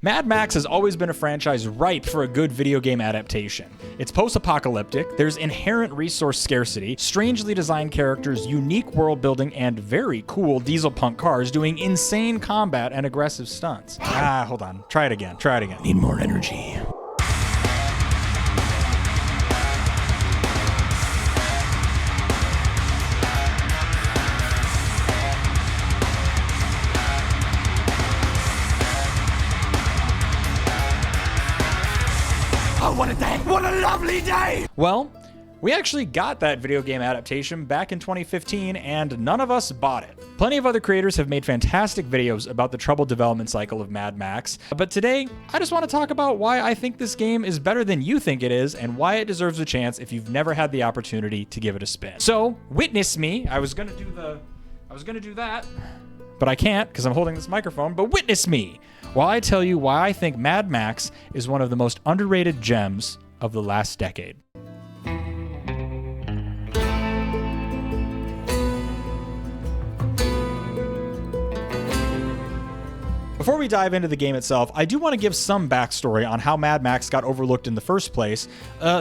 Mad Max has always been a franchise ripe for a good video game adaptation. It's post-apocalyptic, there's inherent resource scarcity, strangely designed characters, unique world building, and very cool diesel punk cars doing insane combat and aggressive stunts. Hold on. Try it again. Need more energy. Oh, what a day! What a lovely day! Well, we actually got that video game adaptation back in 2015, and none of us bought it. Plenty of other creators have made fantastic videos about the troubled development cycle of Mad Max, but today, I just want to talk about why I think this game is better than you think it is, and why it deserves a chance if you've never had the opportunity to give it a spin. So, witness me. I was gonna do that, but I can't because I'm holding this microphone, but witness me while I tell you why I think Mad Max is one of the most underrated gems of the last decade. Before we dive into the game itself, I do want to give some backstory on how Mad Max got overlooked in the first place.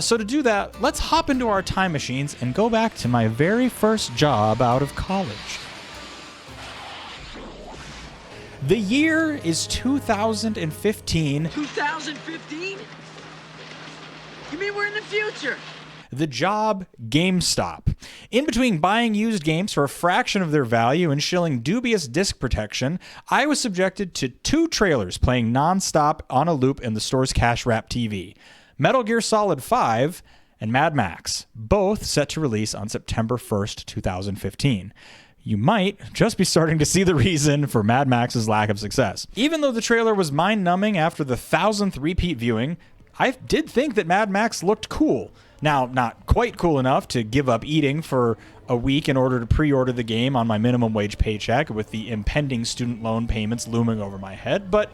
So to do that, let's hop into our time machines and go back to my very first job out of college. The year is 2015. 2015? You mean we're in the future? The job, GameStop. In between buying used games for a fraction of their value and shilling dubious disc protection, I was subjected to 2 trailers playing non-stop on a loop in the store's cash-wrap TV. Metal Gear Solid 5 and Mad Max, both set to release on September 1st, 2015. You might just be starting to see the reason for Mad Max's lack of success. Even though the trailer was mind-numbing after the 1,000th repeat viewing, I did think that Mad Max looked cool. Now, not quite cool enough to give up eating for a week in order to pre-order the game on my minimum wage paycheck with the impending student loan payments looming over my head, but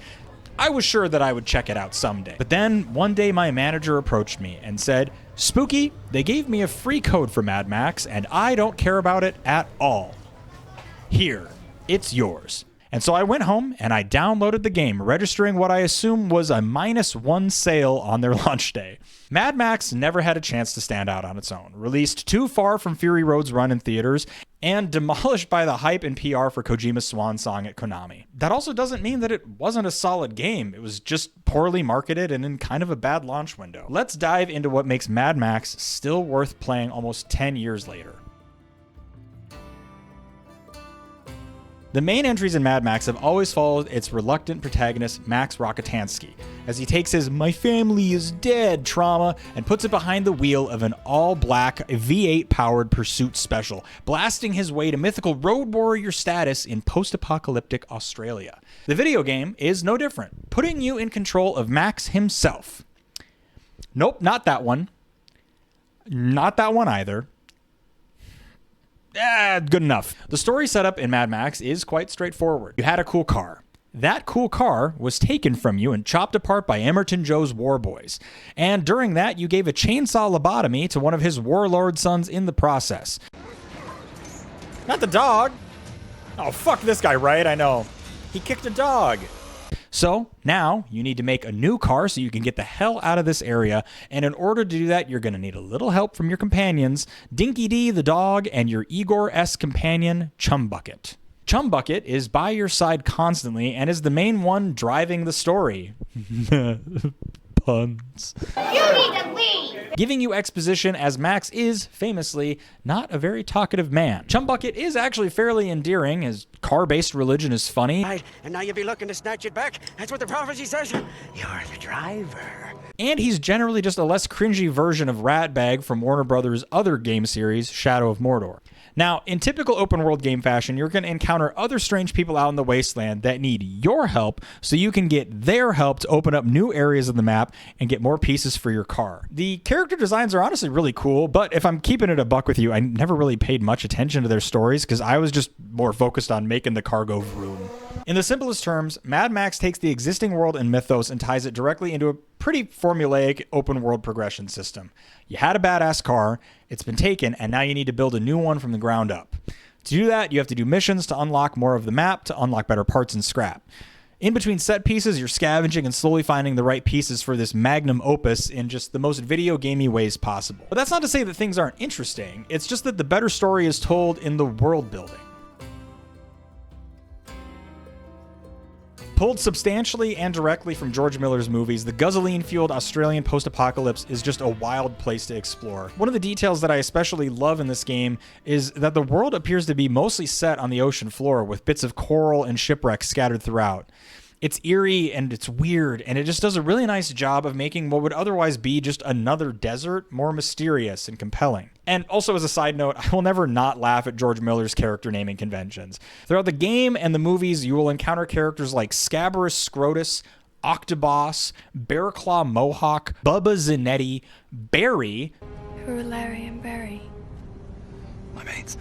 I was sure that I would check it out someday. But then, one day my manager approached me and said, "Spooky, they gave me a free code for Mad Max, and I don't care about it at all. Here, it's yours." And so I went home and I downloaded the game, registering what I assume was a -1 sale on their launch day. Mad Max never had a chance to stand out on its own, released too far from Fury Road's run in theaters, and demolished by the hype and PR for Kojima's swan song at Konami. That also doesn't mean that it wasn't a solid game. It was just poorly marketed and in kind of a bad launch window. Let's dive into what makes Mad Max still worth playing almost 10 years later. The main entries in Mad Max have always followed its reluctant protagonist, Max Rockatansky, as he takes his "my family is dead" trauma and puts it behind the wheel of an all-black V8-powered pursuit special, blasting his way to mythical road warrior status in post-apocalyptic Australia. The video game is no different, putting you in control of Max himself. Nope, not that one. Not that one either. Good enough. The story setup in Mad Max is quite straightforward. You had a cool car. That cool car was taken from you and chopped apart by Emerton Joe's war boys. And during that, you gave a chainsaw lobotomy to one of his warlord sons in the process. Not the dog. Oh, fuck this guy, right? I know. He kicked a dog. So now you need to make a new car so you can get the hell out of this area. And in order to do that, you're going to need a little help from your companions, Dinky D the dog and your Igor-esque companion, Chumbucket. Chumbucket is by your side constantly and is the main one driving the story. Puns. You need to leave! Giving you exposition, as Max is, famously, not a very talkative man. Chumbucket is actually fairly endearing. His car-based religion is funny. Right, and now you'll be looking to snatch it back. That's what the prophecy says. You're the driver. And he's generally just a less cringy version of Ratbag from Warner Brothers' other game series, Shadow of Mordor. Now, in typical open-world game fashion, you're going to encounter other strange people out in the wasteland that need your help so you can get their help to open up new areas of the map and get more pieces for your car. The character designs are honestly really cool, but if I'm keeping it a buck with you, I never really paid much attention to their stories because I was just more focused on making the cargo vroom. In the simplest terms, Mad Max takes the existing world and mythos and ties it directly into a pretty formulaic open-world progression system. You had a badass car, it's been taken, and now you need to build a new one from the ground up. To do that, you have to do missions to unlock more of the map, to unlock better parts and scrap. In between set pieces, you're scavenging and slowly finding the right pieces for this magnum opus in just the most video gamey ways possible. But that's not to say that things aren't interesting. It's just that the better story is told in the world building. Pulled substantially and directly from George Miller's movies, the gasoline-fueled Australian post-apocalypse is just a wild place to explore. One of the details that I especially love in this game is that the world appears to be mostly set on the ocean floor, with bits of coral and shipwrecks scattered throughout. It's eerie and it's weird, and it just does a really nice job of making what would otherwise be just another desert more mysterious and compelling. And also, as a side note, I will never not laugh at George Miller's character naming conventions. Throughout the game and the movies, you will encounter characters like Scabrous Scrotus, Octoboss, Bearclaw Mohawk, Bubba Zanetti, Barry. Who are Larry and Barry? My mates.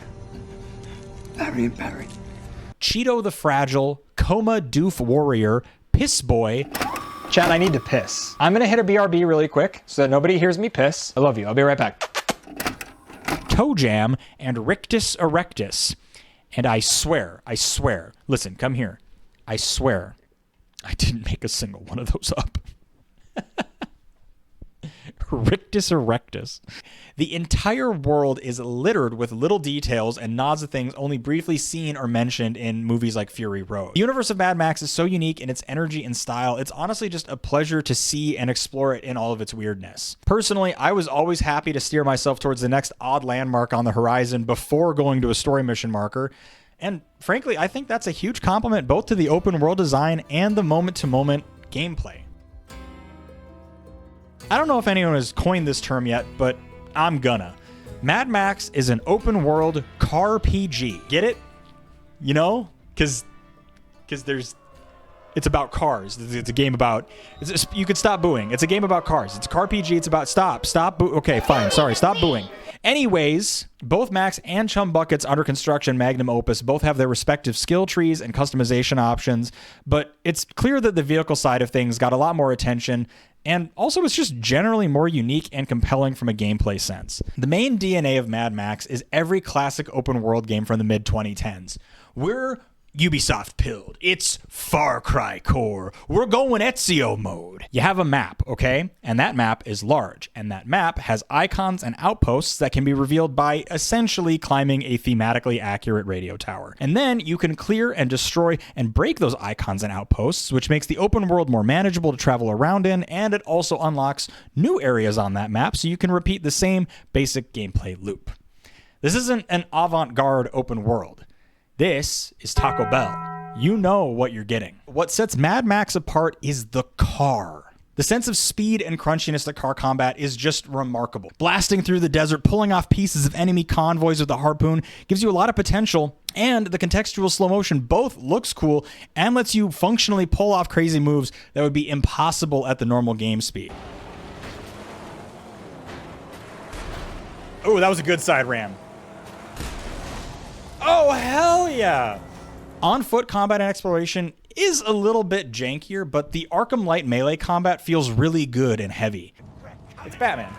Larry and Barry. Cheeto the Fragile, Coma Doof Warrior, Piss Boy. Chat, I need to piss. I'm gonna hit a BRB really quick so that nobody hears me piss. I love you. I'll be right back. Toe Jam, and Rictus Erectus. And I swear, listen, come here. I swear, I didn't make a single one of those up. Rictus Erectus. The entire world is littered with little details and nods to things only briefly seen or mentioned in movies like Fury Road. The universe of Mad Max is so unique in its energy and style, it's honestly just a pleasure to see and explore it in all of its weirdness. Personally, I was always happy to steer myself towards the next odd landmark on the horizon before going to a story mission marker. And frankly, I think that's a huge compliment both to the open world design and the moment-to-moment gameplay. I don't know if anyone has coined this term yet, but I'm gonna. Mad Max is an open world car PG. Get it? You know? Because it's about cars. It's a game about, you could stop booing. It's a game about cars. It's a car PG. It's about stop boo. Okay, fine. Sorry. Stop booing. Anyways, both Max and Chum Bucket's under construction magnum opus both have their respective skill trees and customization options, but it's clear that the vehicle side of things got a lot more attention. And also, it's just generally more unique and compelling from a gameplay sense. The main DNA of Mad Max is every classic open world game from the mid-2010s. We're Ubisoft pilled. It's Far Cry core. We're going Ezio mode. You have a map, okay? And that map is large. And that map has icons and outposts that can be revealed by essentially climbing a thematically accurate radio tower. And then you can clear and destroy and break those icons and outposts, which makes the open world more manageable to travel around in, and it also unlocks new areas on that map so you can repeat the same basic gameplay loop. This isn't an avant-garde open world. This is Taco Bell. You know what you're getting. What sets Mad Max apart is the car. The sense of speed and crunchiness to car combat is just remarkable. Blasting through the desert, pulling off pieces of enemy convoys with a harpoon gives you a lot of potential, and the contextual slow motion both looks cool and lets you functionally pull off crazy moves that would be impossible at the normal game speed. Oh, that was a good side ram. Oh, hell yeah! On-foot combat and exploration is a little bit jankier, but the Arkham Light melee combat feels really good and heavy. It's Batman.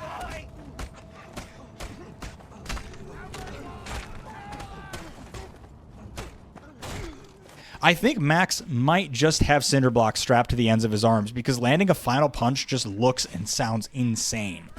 I think Max might just have cinder blocks strapped to the ends of his arms because landing a final punch just looks and sounds insane.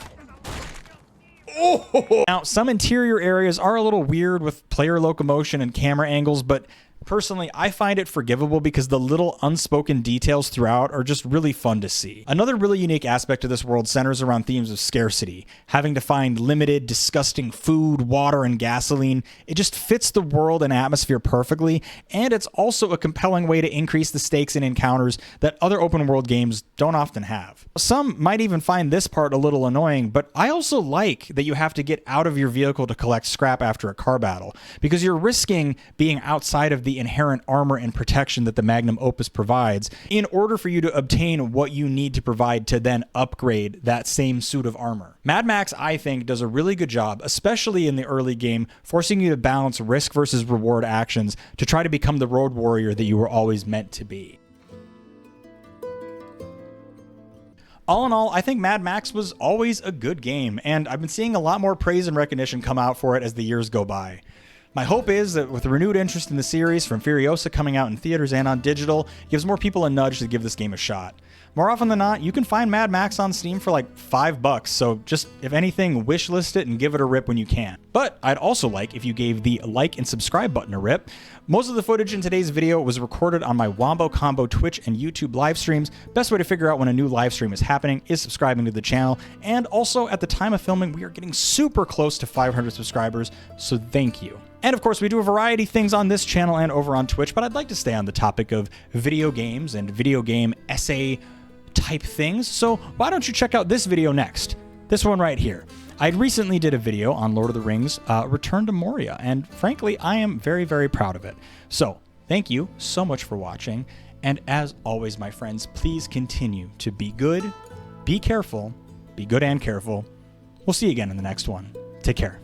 Oh. Now, some interior areas are a little weird with player locomotion and camera angles, but personally, I find it forgivable because the little unspoken details throughout are just really fun to see. Another really unique aspect of this world centers around themes of scarcity, having to find limited, disgusting food, water, and gasoline. It just fits the world and atmosphere perfectly, and it's also a compelling way to increase the stakes in encounters that other open world games don't often have. Some might even find this part a little annoying, but I also like that you have to get out of your vehicle to collect scrap after a car battle, because you're risking being outside of the inherent armor and protection that the Magnum Opus provides in order for you to obtain what you need to provide to then upgrade that same suit of armor. Mad Max, I think, does a really good job, especially in the early game, forcing you to balance risk versus reward actions to try to become the road warrior that you were always meant to be. All in all, I think Mad Max was always a good game, and I've been seeing a lot more praise and recognition come out for it as the years go by. My hope is that with renewed interest in the series from Furiosa coming out in theaters and on digital, it gives more people a nudge to give this game a shot. More often than not, you can find Mad Max on Steam for like $5, so just, if anything, wishlist it and give it a rip when you can. But I'd also like if you gave the like and subscribe button a rip. Most of the footage in today's video was recorded on my Wombo Combo Twitch and YouTube live streams. Best way to figure out when a new live stream is happening is subscribing to the channel. And also, at the time of filming, we are getting super close to 500 subscribers, so thank you. And of course, we do a variety of things on this channel and over on Twitch, but I'd like to stay on the topic of video games and video game essay type things, so why don't you check out this video next? This one right here. I recently did a video on Lord of the Rings Return to Moria, and frankly, I am very, very proud of it. So, thank you so much for watching, and as always, my friends, please continue to be good, be careful, be good and careful. We'll see you again in the next one. Take care.